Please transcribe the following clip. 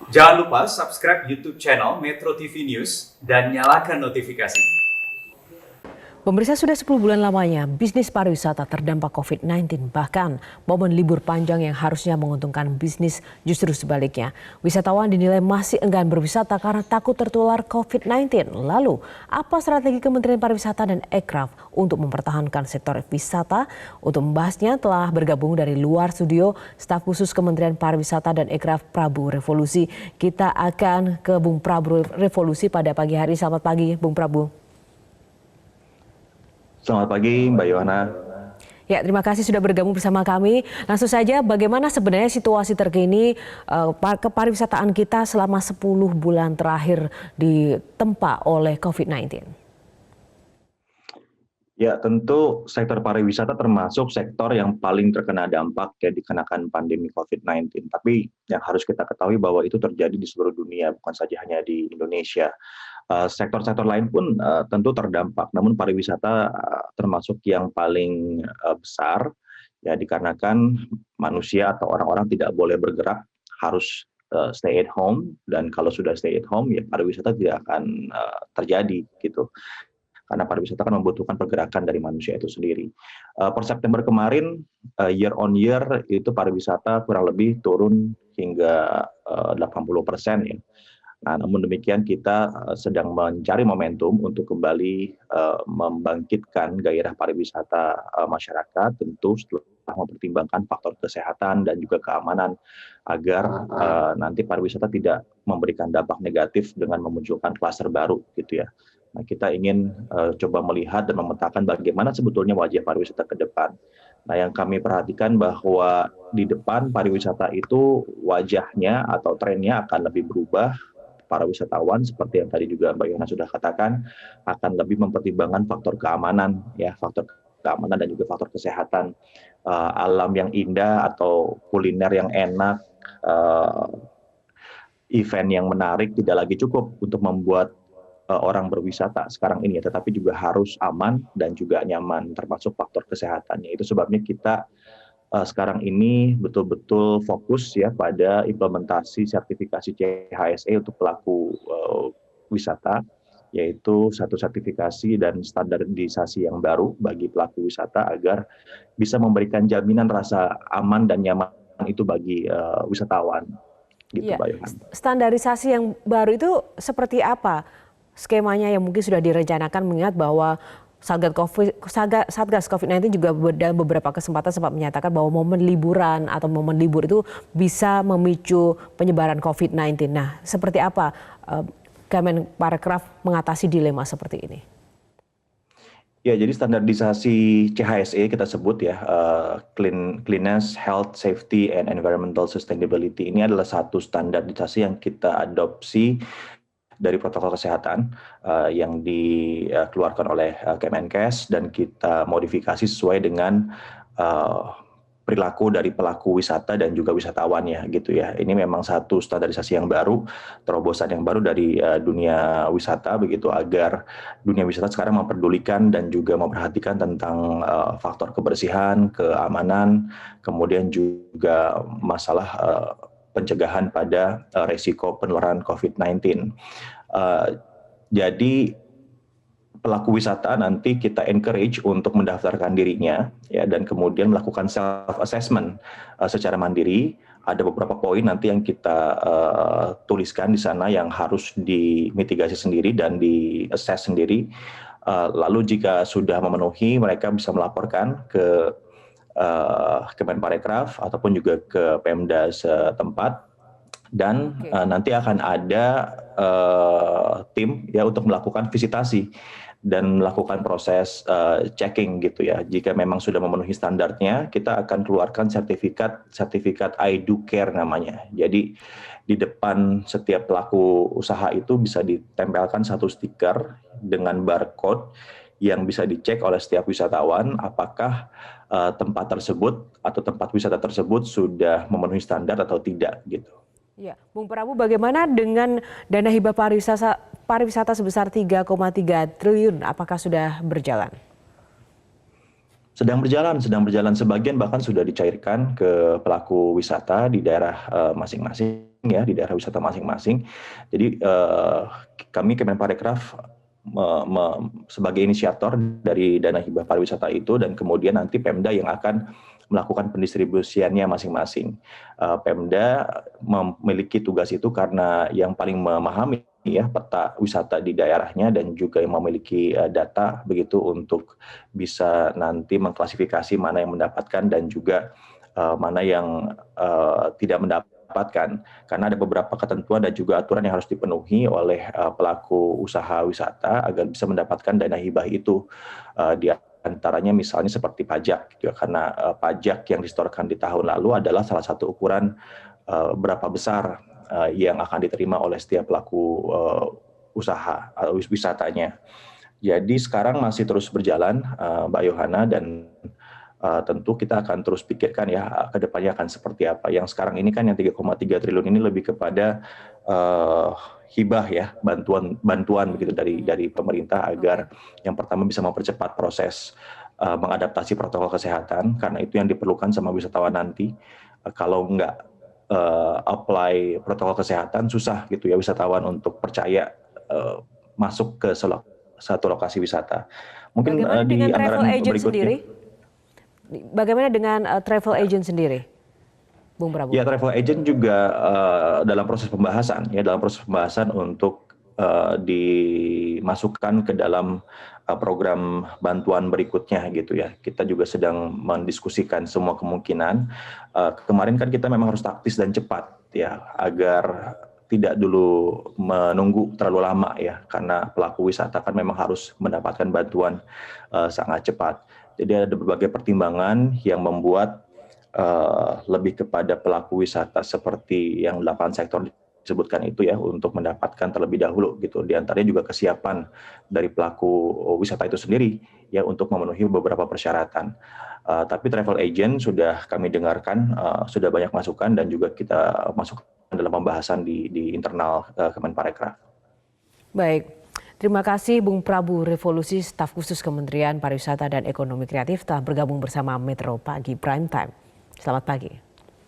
Jangan lupa subscribe YouTube channel Metro TV News dan nyalakan notifikasi. Pemirsa, sudah 10 bulan lamanya bisnis pariwisata terdampak COVID-19. Bahkan momen libur panjang yang harusnya menguntungkan bisnis justru sebaliknya. Wisatawan dinilai masih enggan berwisata karena takut tertular COVID-19. Lalu, apa strategi Kementerian Pariwisata dan Ekraf untuk mempertahankan sektor wisata? Untuk membahasnya telah bergabung dari luar studio staf khusus Kementerian Pariwisata dan Ekraf Prabu Revolusi. Kita akan ke Bung Prabu Revolusi pada pagi hari. Selamat pagi, Bung Prabu. Selamat pagi, Mbak Yohana. Ya, terima kasih sudah bergabung bersama kami. Langsung saja, bagaimana sebenarnya situasi terkini kepariwisataan kita selama 10 bulan terakhir ditempa oleh COVID-19? Ya, tentu sektor pariwisata termasuk sektor yang paling terkena dampak ya dikenakan pandemi COVID-19. Tapi yang harus kita ketahui bahwa itu terjadi di seluruh dunia, bukan saja hanya di Indonesia. Sektor-sektor lain pun tentu terdampak, namun pariwisata termasuk yang paling besar ya dikarenakan manusia atau orang-orang tidak boleh bergerak, harus stay at home, dan kalau sudah stay at home ya pariwisata tidak akan terjadi gitu. Karena pariwisata kan membutuhkan pergerakan dari manusia itu sendiri. Per September kemarin year on year itu pariwisata kurang lebih turun hingga 80% ya. Nah, namun demikian kita sedang mencari momentum untuk kembali membangkitkan gairah pariwisata masyarakat, tentu setelah mempertimbangkan faktor kesehatan dan juga keamanan agar nanti pariwisata tidak memberikan dampak negatif dengan memunculkan klaster baru gitu ya. Nah, kita ingin coba melihat dan memetakan bagaimana sebetulnya wajah pariwisata ke depan. Nah, yang kami perhatikan bahwa di depan pariwisata itu wajahnya atau trennya akan lebih berubah. Para wisatawan seperti yang tadi juga Mbak Yona sudah katakan akan lebih mempertimbangkan faktor keamanan ya, faktor keamanan dan juga faktor kesehatan. Alam yang indah atau kuliner yang enak, event yang menarik tidak lagi cukup untuk membuat orang berwisata sekarang ini ya, tetapi juga harus aman dan juga nyaman, termasuk faktor kesehatannya. Itu sebabnya kita sekarang ini betul-betul fokus ya pada implementasi sertifikasi CHSE untuk pelaku wisata, yaitu satu sertifikasi dan standarisasi yang baru bagi pelaku wisata agar bisa memberikan jaminan rasa aman dan nyaman itu bagi wisatawan. Gitu, Ya, Mbak Yohan. standarisasi yang baru itu seperti apa skemanya yang mungkin sudah direncanakan, mengingat bahwa Satgas COVID-19 juga dalam beberapa kesempatan sempat menyatakan bahwa momen liburan atau momen libur itu bisa memicu penyebaran COVID-19. Nah, seperti apa Kemenparekraf mengatasi dilema seperti ini? Ya, jadi standarisasi CHSE kita sebut ya, Cleanliness, Health, Safety, and Environmental Sustainability. Ini adalah satu standarisasi yang kita adopsi dari protokol kesehatan yang dikeluarkan oleh Kemenkes, dan kita modifikasi sesuai dengan perilaku dari pelaku wisata dan juga wisatawannya gitu ya. Ini memang satu standarisasi yang baru, terobosan yang baru dari dunia wisata begitu, agar dunia wisata sekarang memperdulikan dan juga memperhatikan tentang faktor kebersihan, keamanan, kemudian juga masalah pencegahan pada resiko penularan COVID-19. Jadi pelaku wisata nanti kita encourage untuk mendaftarkan dirinya ya, dan kemudian melakukan self assessment secara mandiri. Ada beberapa poin nanti yang kita tuliskan di sana yang harus dimitigasi sendiri dan di-assess sendiri. Lalu jika sudah memenuhi, mereka bisa melaporkan ke Kemenparekraf ataupun juga ke Pemda setempat, dan nanti akan ada tim ya untuk melakukan visitasi dan melakukan proses checking gitu ya. Jika memang sudah memenuhi standarnya, kita akan keluarkan sertifikat I Do Care namanya. Jadi di depan setiap pelaku usaha itu bisa ditempelkan satu stiker dengan barcode yang bisa dicek oleh setiap wisatawan apakah tempat tersebut atau tempat wisata tersebut sudah memenuhi standar atau tidak gitu. Ya, Bung Prabu, bagaimana dengan dana hibah pariwisata sebesar 3,3 triliun? Apakah sudah berjalan? Sedang berjalan. Sebagian bahkan sudah dicairkan ke pelaku wisata di daerah masing-masing. ya di daerah wisata masing-masing. Jadi kami Kemenparekraf sebagai inisiator dari dana hibah pariwisata itu, dan kemudian nanti Pemda yang akan melakukan pendistribusiannya masing-masing. Pemda memiliki tugas itu karena yang paling memahami ya peta wisata di daerahnya dan juga yang memiliki data begitu untuk bisa nanti mengklasifikasi mana yang mendapatkan dan juga mana yang tidak mendapatkan, karena ada beberapa ketentuan dan juga aturan yang harus dipenuhi oleh pelaku usaha wisata agar bisa mendapatkan dana hibah itu. Di antaranya misalnya seperti pajak, gitu ya, karena pajak yang disetorkan di tahun lalu adalah salah satu ukuran berapa besar yang akan diterima oleh setiap pelaku usaha wisatanya. Jadi sekarang masih terus berjalan, Mbak Yohana, dan tentu kita akan terus pikirkan ya ke depannya akan seperti apa. Yang sekarang ini kan yang 3,3 triliun ini lebih kepada hibah ya, bantuan begitu dari pemerintah agar yang pertama bisa mempercepat proses mengadaptasi protokol kesehatan, karena itu yang diperlukan sama wisatawan nanti. Kalau nggak apply protokol kesehatan susah gitu ya wisatawan untuk percaya masuk ke satu lokasi wisata. Mungkin Bagaimana di dengan travel anggaran agent berikutnya. sendiri? Bagaimana dengan travel agent sendiri, Bung Prabu? Ya, travel agent juga dalam proses pembahasan untuk dimasukkan ke dalam program bantuan berikutnya gitu ya. Kita juga sedang mendiskusikan semua kemungkinan. Kemarin kan kita memang harus taktis dan cepat ya, agar tidak dulu menunggu terlalu lama ya, karena pelaku wisata kan memang harus mendapatkan bantuan sangat cepat. Jadi ada berbagai pertimbangan yang membuat lebih kepada pelaku wisata seperti yang 8 sektor disebutkan itu ya untuk mendapatkan terlebih dahulu gitu. Di antaranya juga kesiapan dari pelaku wisata itu sendiri ya untuk memenuhi beberapa persyaratan. Tapi travel agent sudah kami dengarkan sudah banyak masukan dan juga kita masukkan dalam pembahasan di internal Kemenparekraf. Baik. Terima kasih Bung Prabu Revolusi, staf khusus Kementerian Pariwisata dan Ekonomi Kreatif telah bergabung bersama Metro Pagi Prime Time. Selamat pagi.